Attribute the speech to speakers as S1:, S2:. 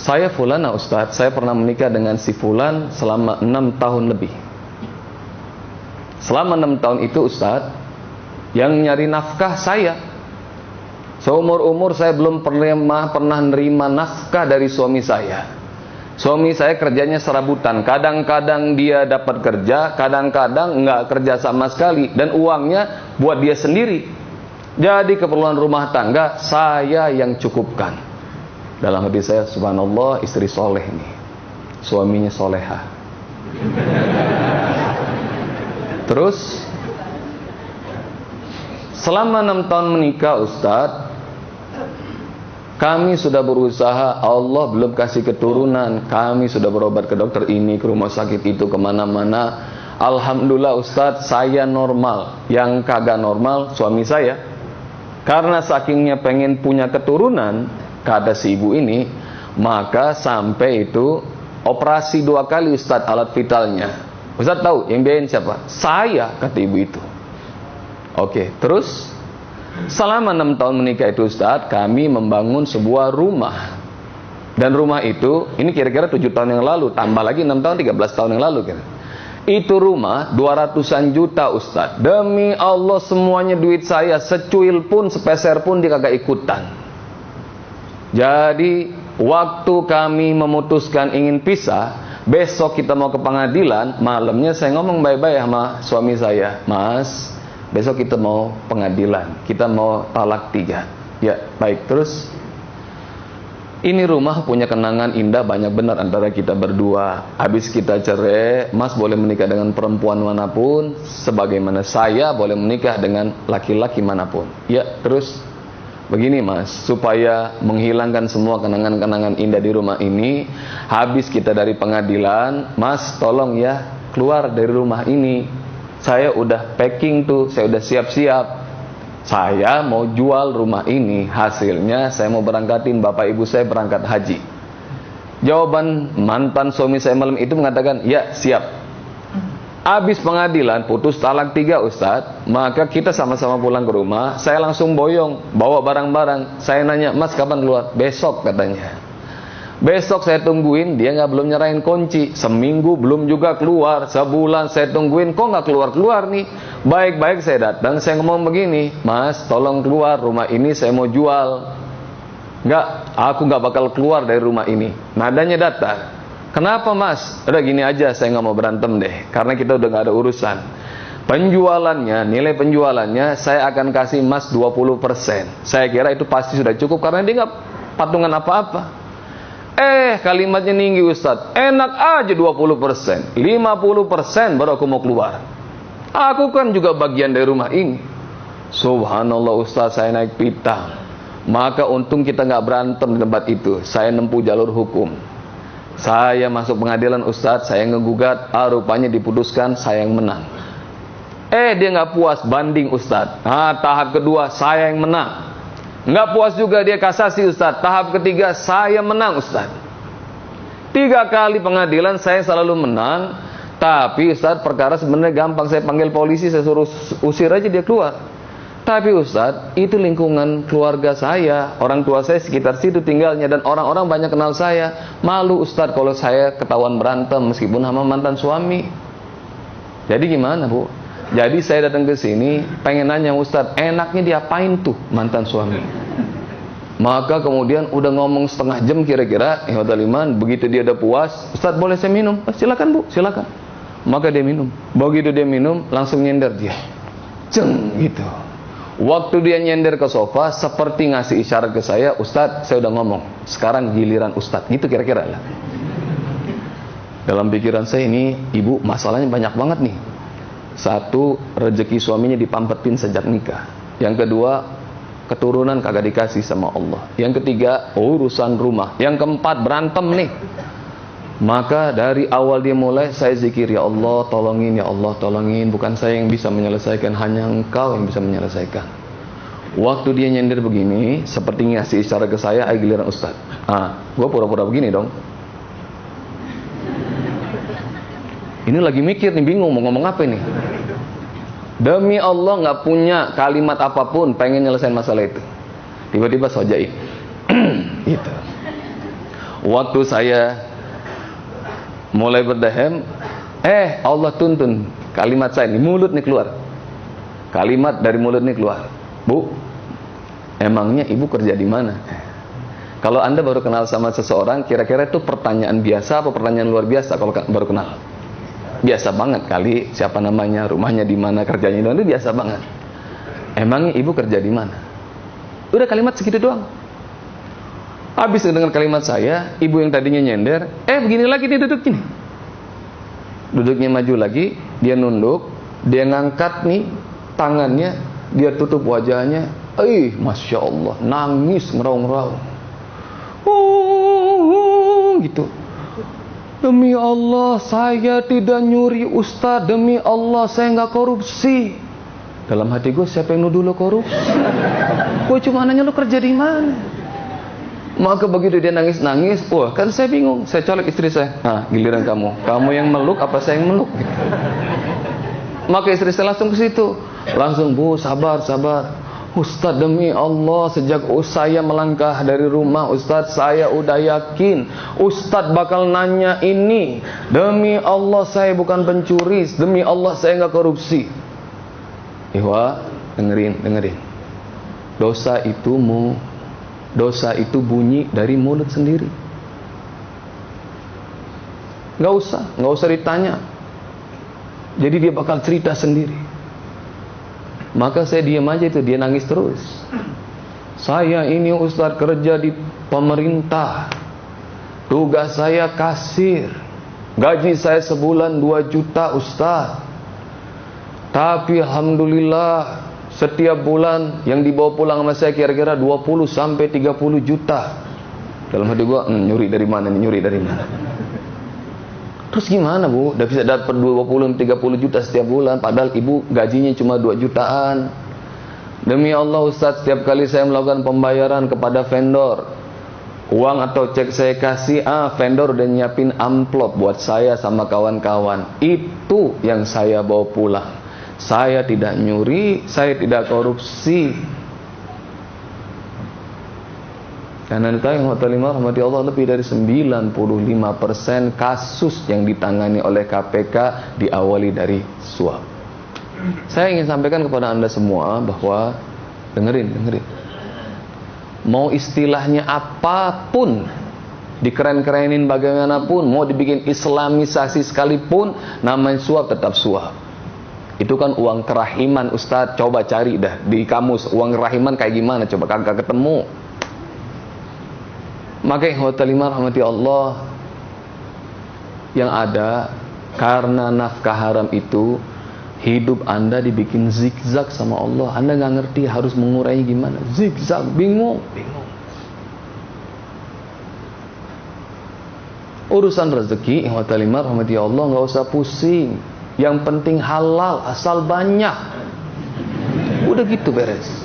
S1: Saya Fulana Ustadz, saya pernah menikah dengan si Fulan selama 6 tahun lebih. Selama 6 tahun itu Ustadz, yang nyari nafkah saya. Seumur-umur saya belum pernah nerima nafkah dari suami saya. Suami saya kerjanya serabutan. Kadang-kadang dia dapat kerja, kadang-kadang nggak kerja sama sekali. Dan uangnya buat dia sendiri. Jadi keperluan rumah tangga saya yang cukupkan. Dalam hati saya, subhanallah, istri soleh nih. Suaminya soleha. Terus selama 6 tahun menikah Ustadz, kami sudah berusaha, Allah belum kasih keturunan. Kami sudah berobat ke dokter ini, ke rumah sakit itu, kemana-mana. Alhamdulillah Ustadz, saya normal. Yang kagak normal suami saya. Karena sakingnya pengen punya keturunan, kata si ibu ini, maka sampai itu operasi 2 kali Ustadz, alat vitalnya. Ustadz tahu yang biayain siapa? Saya, kata ibu itu. Oke, terus selama 6 tahun menikah itu Ustadz, kami membangun sebuah rumah. Dan rumah itu, ini kira-kira 7 tahun yang lalu, tambah lagi 6 tahun, 13 tahun yang lalu kira. Itu rumah 200-an juta Ustadz. Demi Allah semuanya duit saya, secuil pun, sepeser pun dia kagak ikutan. Jadi waktu kami memutuskan ingin pisah, besok kita mau ke pengadilan, malamnya saya ngomong baik-baik sama suami saya, Mas, besok kita mau pengadilan, kita mau talak 3. Ya, baik. Terus ini rumah punya kenangan indah banyak benar antara kita berdua. Habis kita cerai, Mas boleh menikah dengan perempuan manapun, sebagaimana saya boleh menikah dengan laki-laki manapun. Ya, terus begini Mas, supaya menghilangkan semua kenangan-kenangan indah di rumah ini, habis kita dari pengadilan, Mas tolong ya keluar dari rumah ini. Saya udah packing tuh, saya udah siap-siap. Saya mau jual rumah ini, hasilnya saya mau berangkatin bapak ibu saya berangkat haji. Jawaban mantan suami saya malam itu mengatakan, ya siap. Habis pengadilan, putus talak 3 Ustadz, maka kita sama-sama pulang ke rumah. Saya langsung boyong, bawa barang-barang. Saya nanya, Mas kapan keluar? Besok katanya. Besok saya tungguin, dia belum nyerahin kunci. Seminggu belum juga keluar. Sebulan saya tungguin, kok nggak keluar-keluar nih. Baik-baik saya datang, saya ngomong begini, Mas tolong keluar, rumah ini saya mau jual. Nggak, aku nggak bakal keluar dari rumah ini. Nadanya datar. Kenapa Mas? Udah gini aja, saya nggak mau berantem deh, karena kita udah nggak ada urusan. Penjualannya, nilai penjualannya saya akan kasih Mas 20%. Saya kira itu pasti sudah cukup karena dia nggak patungan apa-apa. Kalimatnya tinggi Ustadz, enak aja 20%, 50% baru aku mau keluar. Aku kan juga bagian dari rumah ini. Subhanallah Ustadz, saya naik pitam. Maka untung kita nggak berantem di tempat itu. Saya nempuh jalur hukum. Saya masuk pengadilan Ustadz, saya ngegugat, rupanya diputuskan saya yang menang. Dia nggak puas, banding Ustadz. Tahap kedua saya yang menang. Nggak puas juga dia kasasi Ustadz. Tahap ketiga saya menang Ustadz. 3 kali pengadilan saya selalu menang. Tapi Ustadz perkara sebenarnya gampang. Saya panggil polisi, saya suruh usir aja dia keluar. Tapi Ustadz, itu lingkungan keluarga saya, orang tua saya sekitar situ tinggalnya, dan orang-orang banyak kenal saya. Malu Ustadz kalau saya ketahuan berantem meskipun sama mantan suami. Jadi gimana Bu? Jadi saya datang ke sini pengen nanya Ustadz, enaknya diapain tuh mantan suami? Maka kemudian udah ngomong setengah jam kira-kira, Iman, begitu dia udah puas, Ustadz boleh saya minum? Silakan Bu, silakan. Maka dia minum. Begitu dia minum, langsung nyender dia. Ceng gitu. Waktu dia nyender ke sofa, seperti ngasih isyarat ke saya, Ustadz saya udah ngomong, sekarang giliran Ustadz. Gitu kira-kira lah. Dalam pikiran saya ini, ibu masalahnya banyak banget nih. 1, rezeki suaminya dipampetin sejak nikah. Yang kedua, keturunan kagak dikasih sama Allah. Yang ketiga, urusan rumah. Yang keempat, berantem nih. Maka dari awal dia mulai, saya zikir, ya Allah tolongin, ya Allah tolongin. Bukan saya yang bisa menyelesaikan, hanya Engkau yang bisa menyelesaikan. Waktu dia nyender begini, seperti ngasih isyarat ke saya, ayo giliran Ustaz. Gue pura-pura begini dong. Ini lagi mikir nih, bingung mau ngomong apa ini. Demi Allah nggak punya kalimat apapun, pengen nyelesain masalah itu. Tiba-tiba sojain. Gitu. Waktu saya mulai berdahem, Allah tuntun kalimat saya ini, mulut nih keluar. Kalimat dari mulut nih keluar. Bu, emangnya ibu kerja di mana? Kalau Anda baru kenal sama seseorang, kira-kira itu pertanyaan biasa apa pertanyaan luar biasa kalau baru kenal? Biasa banget kali, siapa namanya, rumahnya di mana, kerjanya di mana, itu biasa banget. Emangnya ibu kerja di mana? Udah kalimat segitu doang. Habis dengan kalimat saya, ibu yang tadinya nyender, begini lagi dia duduk gini. Duduknya maju lagi, dia nunduk, dia ngangkat nih tangannya, dia tutup wajahnya, Masya Allah, nangis ngeraung-ngeraung. Gitu. Demi Allah, saya tidak nyuri Ustaz. Demi Allah, saya nggak korupsi. Dalam hati gue, siapa yang nuduh lo korupsi? Gue cuma nanya lo kerja di mana. Maka begitu dia nangis-nangis, wah kan saya bingung. Saya colek istri saya, giliran kamu yang meluk apa saya yang meluk? Gitu. Maka istri saya langsung ke situ, langsung, Bu, sabar. Ustaz, demi Allah, sejak saya melangkah dari rumah, Ustaz, saya udah yakin Ustaz bakal nanya ini. Demi Allah, saya bukan pencuri. Demi Allah, saya nggak korupsi. Ihwa, dengerin. Dosa itu bunyi dari mulut sendiri. Nggak usah ditanya. Jadi dia bakal cerita sendiri. Maka saya diam aja itu, dia nangis terus. Saya ini Ustaz kerja di pemerintah. Tugas saya kasir. Gaji saya sebulan 2 juta Ustaz. Tapi alhamdulillah setiap bulan yang dibawa pulang sama saya kira-kira 20 sampai 30 juta. Dalam hati gua, nyuri dari mana? Terus gimana, Bu? Udah bisa dapat 20 30 juta setiap bulan, padahal ibu gajinya cuma 2 jutaan. Demi Allah Ustaz, setiap kali saya melakukan pembayaran kepada vendor, uang atau cek saya kasih, vendor udah nyiapin amplop buat saya sama kawan-kawan. Itu yang saya bawa pulang. Saya tidak nyuri, saya tidak korupsi. Karena rahmati Allah, lebih dari 95% kasus yang ditangani oleh KPK diawali dari suap. Saya ingin sampaikan kepada Anda semua bahwa dengerin. Mau istilahnya apapun, dikeren-kerenin bagaimanapun, mau dibikin islamisasi sekalipun, namanya suap tetap suap. Itu kan uang kerahiman, Ustadz. Coba cari dah di kamus uang kerahiman kayak gimana, coba kagak ketemu. Maka rahmati Allah, yang ada karena nafkah haram itu, hidup Anda dibikin zigzag sama Allah. Anda nggak ngerti harus mengurainya gimana, zigzag, bingung. Urusan rezeki, rahmati Allah, nggak usah pusing. Yang penting halal, asal banyak. Udah gitu beres.